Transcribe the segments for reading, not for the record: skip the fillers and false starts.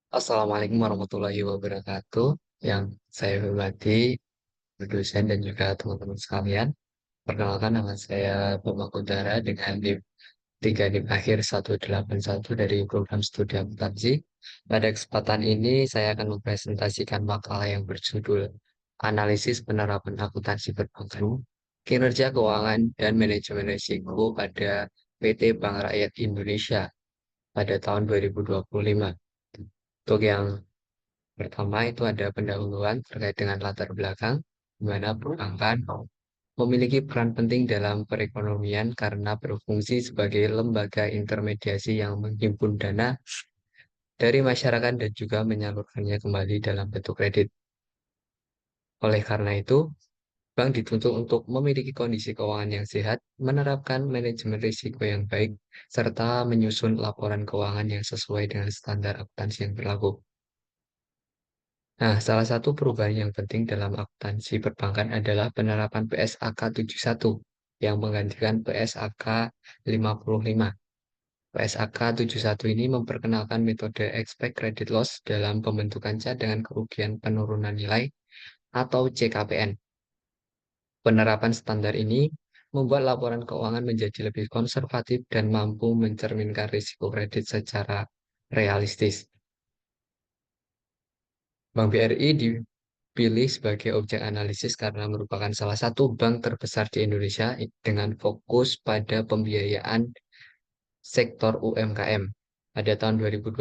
Assalamualaikum warahmatullahi wabarakatuh. Yang saya hormati, dosen dan juga teman-teman sekalian. Perkenalkan nama saya Bambang Kudara dengan NIM 3 NIM akhir 181 dari program studi akuntansi. Pada kesempatan ini saya akan mempresentasikan makalah yang berjudul Analisis Penerapan Akuntansi Perbankan, Kinerja Keuangan dan Manajemen Risiko pada PT Bank Rakyat Indonesia pada tahun 2025. Untuk yang pertama itu ada pendahuluan terkait dengan latar belakang, di mana perbankan memiliki peran penting dalam perekonomian karena berfungsi sebagai lembaga intermediasi yang menghimpun dana dari masyarakat dan juga menyalurkannya kembali dalam bentuk kredit. Oleh karena itu, bank dituntut untuk memiliki kondisi keuangan yang sehat, menerapkan manajemen risiko yang baik, serta menyusun laporan keuangan yang sesuai dengan standar akuntansi yang berlaku. Nah, salah satu perubahan yang penting dalam akuntansi perbankan adalah penerapan PSAK 71 yang menggantikan PSAK 55. PSAK 71 ini memperkenalkan metode expect credit loss dalam pembentukan cadangan kerugian penurunan nilai atau CKPN. Penerapan standar ini membuat laporan keuangan menjadi lebih konservatif dan mampu mencerminkan risiko kredit secara realistis. Bank BRI dipilih sebagai objek analisis karena merupakan salah satu bank terbesar di Indonesia dengan fokus pada pembiayaan sektor UMKM. Pada tahun 2025,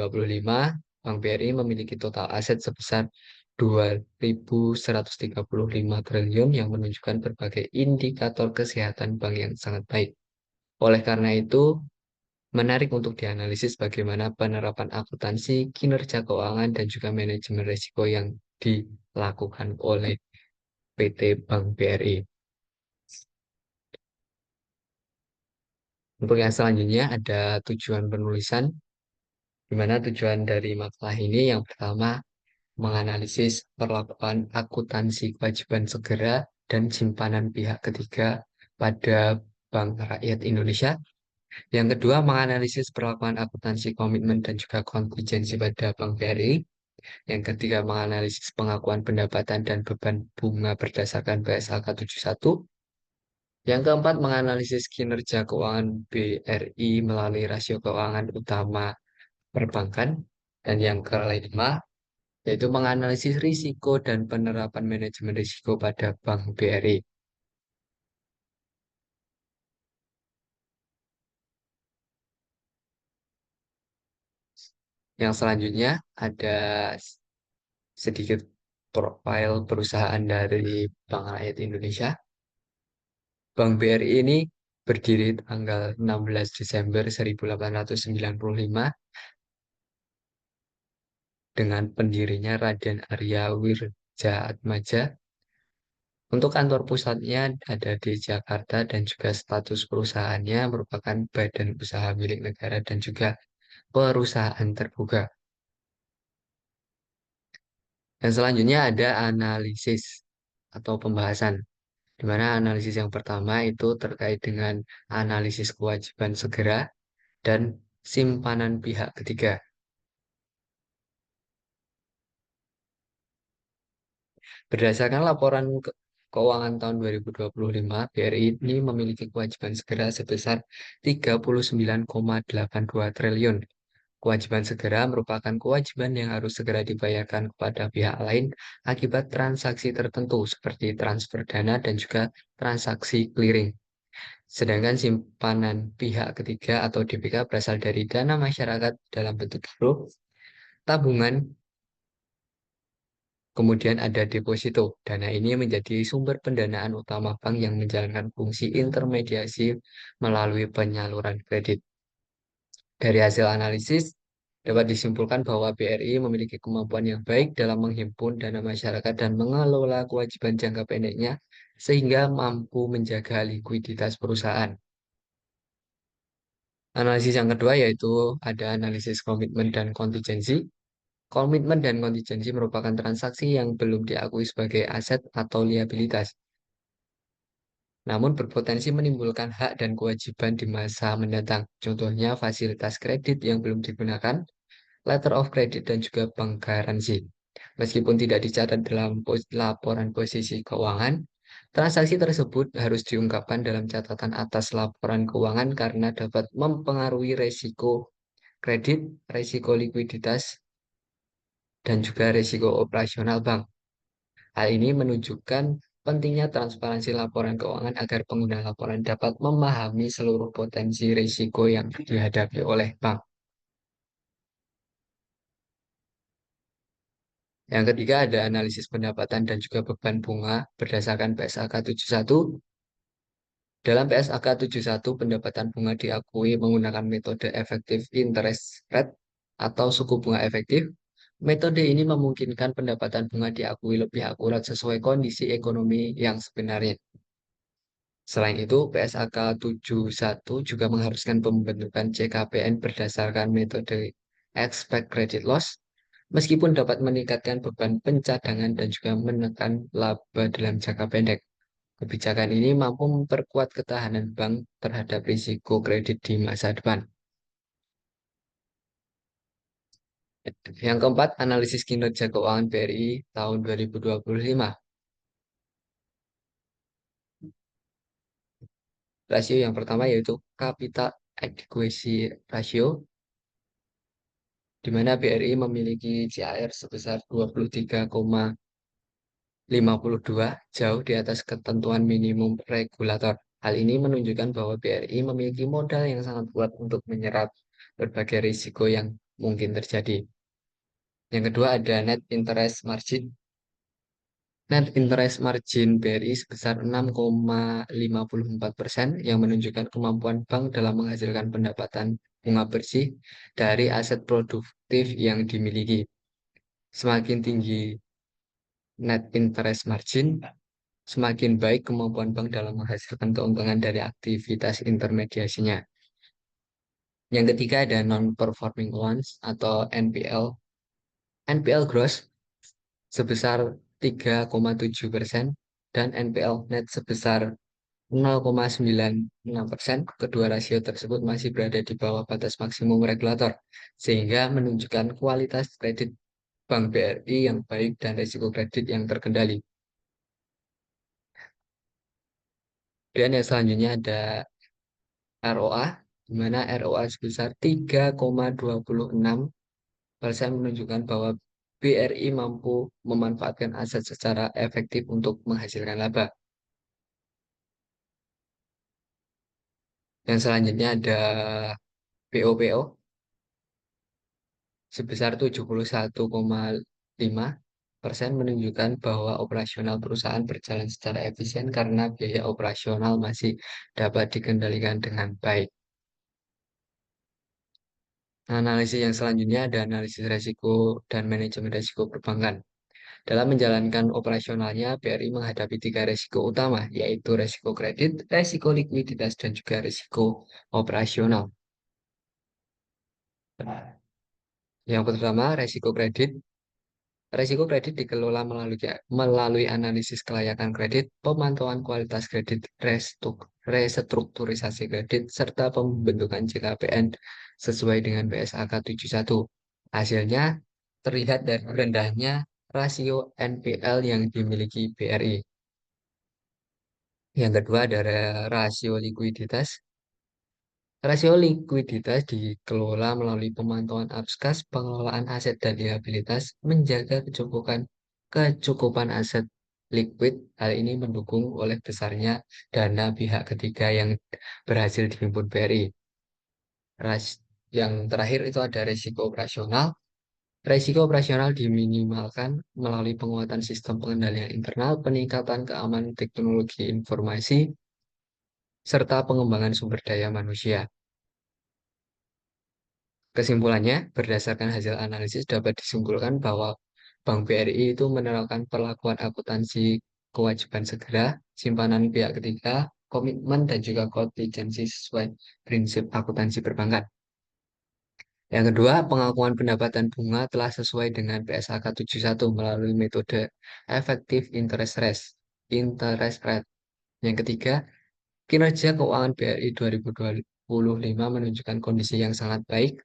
Bank BRI memiliki total aset sebesar 2.135 triliun yang menunjukkan berbagai indikator kesehatan bank yang sangat baik. Oleh karena itu, menarik untuk dianalisis bagaimana penerapan akuntansi, kinerja keuangan, dan juga manajemen risiko yang dilakukan oleh PT Bank BRI. Untuk yang selanjutnya ada tujuan penulisan, di mana tujuan dari makalah ini yang pertama menganalisis perlakuan akuntansi kewajiban segera dan simpanan pihak ketiga pada Bank Rakyat Indonesia. Yang kedua, menganalisis perlakuan akuntansi komitmen dan juga kontingensi pada Bank BRI. Yang ketiga, menganalisis pengakuan pendapatan dan beban bunga berdasarkan PSAK 71. Yang keempat, menganalisis kinerja keuangan BRI melalui rasio keuangan utama perbankan. Dan yang kelima, yaitu menganalisis risiko dan penerapan manajemen risiko pada Bank BRI. Yang selanjutnya ada sedikit profil perusahaan dari Bank Rakyat Indonesia. Bank BRI ini berdiri tanggal 16 Desember 1895 dengan pendirinya Raden Arya Wirjaatmaja. Untuk kantor pusatnya ada di Jakarta dan juga status perusahaannya merupakan badan usaha milik negara dan juga perusahaan terbuka. Dan selanjutnya ada analisis atau pembahasan, di mana analisis yang pertama itu terkait dengan analisis kewajiban segera dan simpanan pihak ketiga. Berdasarkan laporan keuangan tahun 2025, BRI ini memiliki kewajiban segera sebesar 39,82 triliun. Kewajiban segera merupakan kewajiban yang harus segera dibayarkan kepada pihak lain akibat transaksi tertentu seperti transfer dana dan juga transaksi clearing. Sedangkan simpanan pihak ketiga atau DPK berasal dari dana masyarakat dalam bentuk giro, tabungan, kemudian ada deposito. Dana ini menjadi sumber pendanaan utama bank yang menjalankan fungsi intermediasi melalui penyaluran kredit. Dari hasil analisis, dapat disimpulkan bahwa BRI memiliki kemampuan yang baik dalam menghimpun dana masyarakat dan mengelola kewajiban jangka pendeknya sehingga mampu menjaga likuiditas perusahaan. Analisis yang kedua yaitu ada analisis komitmen dan kontingensi. Komitmen dan kontingensi merupakan transaksi yang belum diakui sebagai aset atau liabilitas, namun berpotensi menimbulkan hak dan kewajiban di masa mendatang. Contohnya fasilitas kredit yang belum digunakan, letter of credit, dan juga bank garansi. Meskipun tidak dicatat dalam laporan posisi keuangan, transaksi tersebut harus diungkapkan dalam catatan atas laporan keuangan karena dapat mempengaruhi resiko kredit, resiko likuiditas, dan juga resiko operasional bank. Hal ini menunjukkan pentingnya transparansi laporan keuangan agar pengguna laporan dapat memahami seluruh potensi risiko yang dihadapi oleh bank. Yang ketiga ada analisis pendapatan dan juga beban bunga berdasarkan PSAK 71. Dalam PSAK 71, pendapatan bunga diakui menggunakan metode effective interest rate atau suku bunga efektif. Metode ini memungkinkan pendapatan bunga diakui lebih akurat sesuai kondisi ekonomi yang sebenarnya. Selain itu, PSAK 71 juga mengharuskan pembentukan CKPN berdasarkan metode expect credit loss, meskipun dapat meningkatkan beban pencadangan dan juga menekan laba dalam jangka pendek. Kebijakan ini mampu memperkuat ketahanan bank terhadap risiko kredit di masa depan. Yang keempat, analisis kinerja keuangan BRI tahun 2025. Rasio yang pertama yaitu capital adequacy ratio, di mana BRI memiliki CAR sebesar 23,52, jauh di atas ketentuan minimum regulator. Hal ini menunjukkan bahwa BRI memiliki modal yang sangat kuat untuk menyerap berbagai risiko yang mungkin terjadi. Yang kedua ada net interest margin. Net interest margin BRI sebesar 6,54% yang menunjukkan kemampuan bank dalam menghasilkan pendapatan bunga bersih dari aset produktif yang dimiliki. Semakin tinggi net interest margin, semakin baik kemampuan bank dalam menghasilkan keuntungan dari aktivitas intermediasinya. Yang ketiga ada non-performing loans atau NPL. NPL gross sebesar 3,7% dan NPL net sebesar 0,96%. Kedua rasio tersebut masih berada di bawah batas maksimum regulator, sehingga menunjukkan kualitas kredit Bank BRI yang baik dan risiko kredit yang terkendali. Dan yang selanjutnya ada ROA, di mana ROA sebesar 3,26% menunjukkan bahwa BRI mampu memanfaatkan aset secara efektif untuk menghasilkan laba. Yang selanjutnya ada POPO sebesar 71,5% menunjukkan bahwa operasional perusahaan berjalan secara efisien karena biaya operasional masih dapat dikendalikan dengan baik. Analisis yang selanjutnya ada analisis risiko dan manajemen risiko perbankan. Dalam menjalankan operasionalnya, BRI menghadapi tiga risiko utama, yaitu risiko kredit, risiko likuiditas, dan juga risiko operasional. Yang pertama, risiko kredit. Risiko kredit dikelola melalui analisis kelayakan kredit, pemantauan kualitas kredit, restrukturisasi kredit, serta pembentukan JKPN sesuai dengan PSAK 71. Hasilnya terlihat dari rendahnya rasio NPL yang dimiliki BRI. Yang kedua adalah rasio likuiditas. Rasio likuiditas dikelola melalui pemantauan Abskas, pengelolaan aset dan liabilitas, menjaga kecukupan aset liquid. Hal ini mendukung oleh besarnya dana pihak ketiga yang berhasil dihimpun BRI. Yang terakhir itu ada risiko operasional. Risiko operasional diminimalkan melalui penguatan sistem pengendalian internal, peningkatan keamanan teknologi informasi, serta pengembangan sumber daya manusia. Kesimpulannya, berdasarkan hasil analisis dapat disimpulkan bahwa Bank BRI itu menerapkan perlakuan akuntansi kewajiban segera, simpanan pihak ketiga, komitmen, dan juga kontingensi sesuai prinsip akuntansi perbankan. Yang kedua, pengakuan pendapatan bunga telah sesuai dengan PSAK 71 melalui metode effective interest rate. Yang ketiga, kinerja keuangan BRI 2025 menunjukkan kondisi yang sangat baik.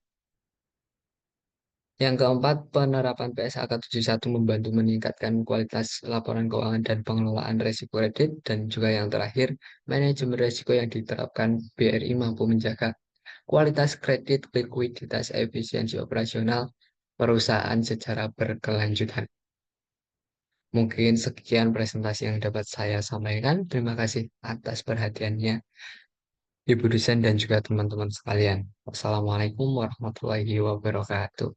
Yang keempat, penerapan PSAK 71 membantu meningkatkan kualitas laporan keuangan dan pengelolaan risiko kredit. Dan juga yang terakhir, manajemen risiko yang diterapkan BRI mampu menjaga kualitas kredit, likuiditas, efisiensi operasional perusahaan secara berkelanjutan. Mungkin sekian presentasi yang dapat saya sampaikan. Terima kasih atas perhatiannya, Ibu dosen dan juga teman-teman sekalian. Wassalamualaikum warahmatullahi wabarakatuh.